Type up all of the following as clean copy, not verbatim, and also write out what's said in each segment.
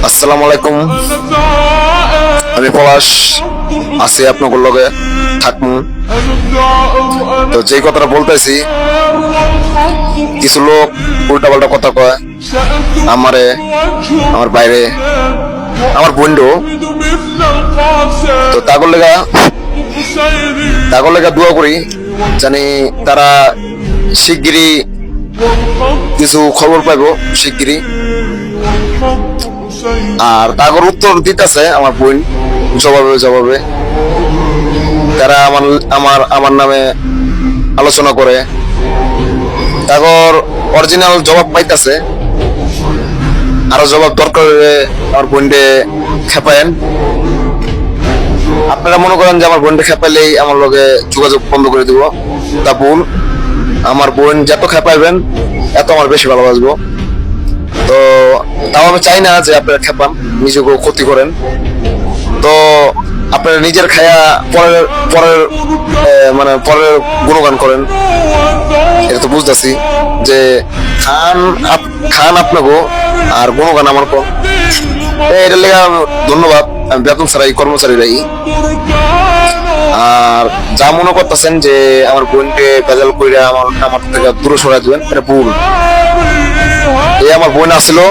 আসসালামু আলাইকুম। আমি পলাশ আছি আপনাদের লগে থাকমু। তো যে কথাটা বলতেছি, কিছু লোক উল্টাপাল্টা কথা কয় আমারে, আমার বাইরে, আমার বন্ধু। তো তাগর লেগা দোয়া করি জানি তারা শিগগিরই কিছু খবর পাইব শিগগিরই। আর তাগর উত্তর দিতেছে আমার বোন জবাবে তারা আমার নামে আলোচনা করে, তাগর অরিজিনাল জবাব পাইতেছে। আরো জবাব দরকার হলে আমার বোনকে খেপায়েন। আপনারা মনে করেন যে আমার বোনকে খেপাইলেই আমার লগে যোগাযোগ বন্ধ করে দিব, তা ভুল। আমার বোন যত খেপাইবেন এত আমার বেশি ভালোবাসবো। তো তাও আমি চাই না যে আপনারা খেপান, নিজেকেও ক্ষতি করেন। তো আপনারা নিজের খায়া পরের গুণগান করেন, এটা তো বুঝতেছি যে খান আপনাকে আর গুণগান আমার কম। এটার লেগে ধন্যবাদ। আমি বেতন ছাড়াই কর্মচারীরাই। আর যা মনে করতেছেন যে আমার বোনকে বেজাল করে আমার থেকে দূরে সরাই দিবেন, এটা ভুল। এই আমার বোন আসলো,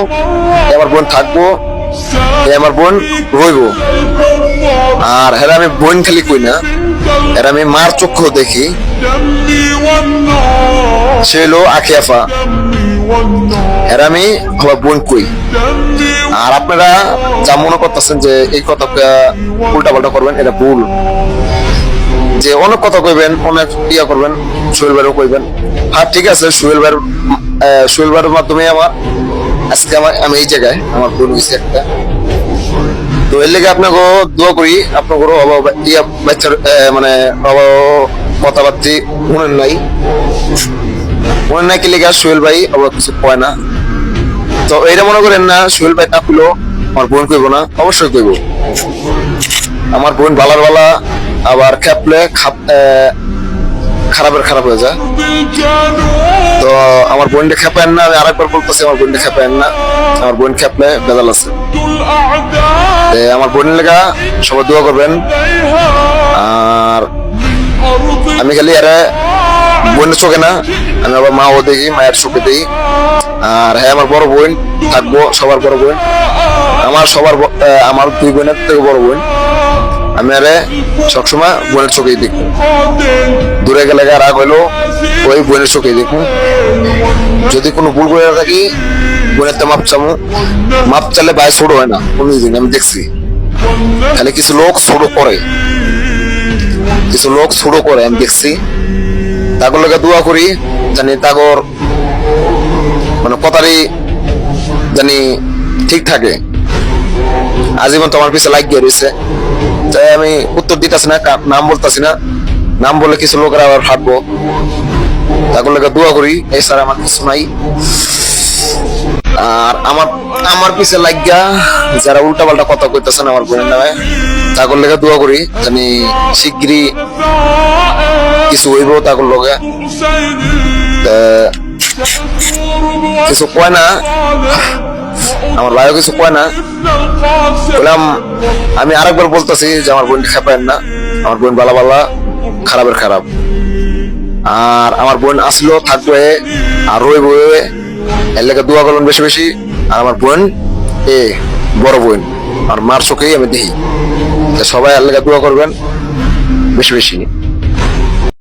আমার বোন থাকবো, আমার বোন রইব। আর এরা আমি বোন খালি কই না, এরা আমি মার চক্ষু দেখি। সে হলো আখিয়াফা, এরা আমি আমার বোন কই। আর আপনারা যা মনে করতেছেন যে এই কথা উল্টা পাল্টা করবেন, এটা ভুল। যে অনেক কথা কইবেন, অনেক ইয়া করবেন, সোহেল ভাইও কইবেন। হ্যাঁ ঠিক আছে, সোহেল ভাইয়ের মাধ্যমে আজকে আমি এই জায়গায় আমার বোন হয়েছে একটা। তো এর লেগে আপনাকে দোয়া করি, আপনাকে ইয়া বাচ্চার মানে কথাবার্তি মনে নাই কি লেগে সোহেল ভাই আবার কিছু কয় না। তো এইটা মনে করেন না সোহেল ভাই কাঁপিল আমার বোন কইব না, অবশ্যই কইব। আমার বোন বালা আবার খেপলে খারাপ হয়ে যায়। তো আমার বোনকে খেপেন না, আমি আরেকবার বলতেছি আমার বোনকে খেপেন না। আমার বোন খেপলে বেজাল আছে। আমার বোনের লেগা সবাই দোয়া করবেন। আর আমি খালি আরে বোনের চোখে না, আমি আবার মাও দেখি, মায়ের চোখে দেখি। আর হ্যাঁ, আমার বড় বোন থাকবো, সবার বড় বোন, আমার দুই বোনের থেকে বড় বোন। আমি আরে সবসময় বোনের চোখেই দেখবো। দূরে গেলে রাগ হইলো ওই বোনের চোখেই দেখবো। যদি কোনো ভুল করে থাকি বোনের তো মাপ চালে ভাই ছোট হয় না কোনদিন, আমি দেখছি। খালি কিছু লোক ছোট করে, আমি দেখছি। তাগর লোকে দোয়া করি জানি তাগর মানে কথারই জানি ঠিক থাকে। আজীবন তো আমার পিছে লাগিয়ে রয়েছে, তাই আমি উত্তর দিতেছি না, নাম বলতেছি না। নাম বলে কিছু লোকেরা আবার ফাটবো। তাগর লোকে দোয়া করি, এছাড়া আমার কিছু নাই। আর আমার পিছে লাগিয়া যারা উল্টা পাল্টা কথা কইতেছেন আমার বোনের নামে, তাগর লেগে দোয়া করি জানি শিগগিরই কিছু হইব। তাগর লগে কিছু কয় না, আমার ভাইও কিছু কয় না। বললাম আমি আরেকবার বলতেছি যে আমার বোনকে খেপায়েন না। আমার বোন বালা খারাপের খারাপ। আর আমার বোন আসলো, থাকবে, আর রইব। এর লেগে দোয়া করবেন বেশি। আর আমার বোন বড় বোন আর মার চোখেই আমি দেখি। সবাই এর লেগে দোয়া করবেন বেশি।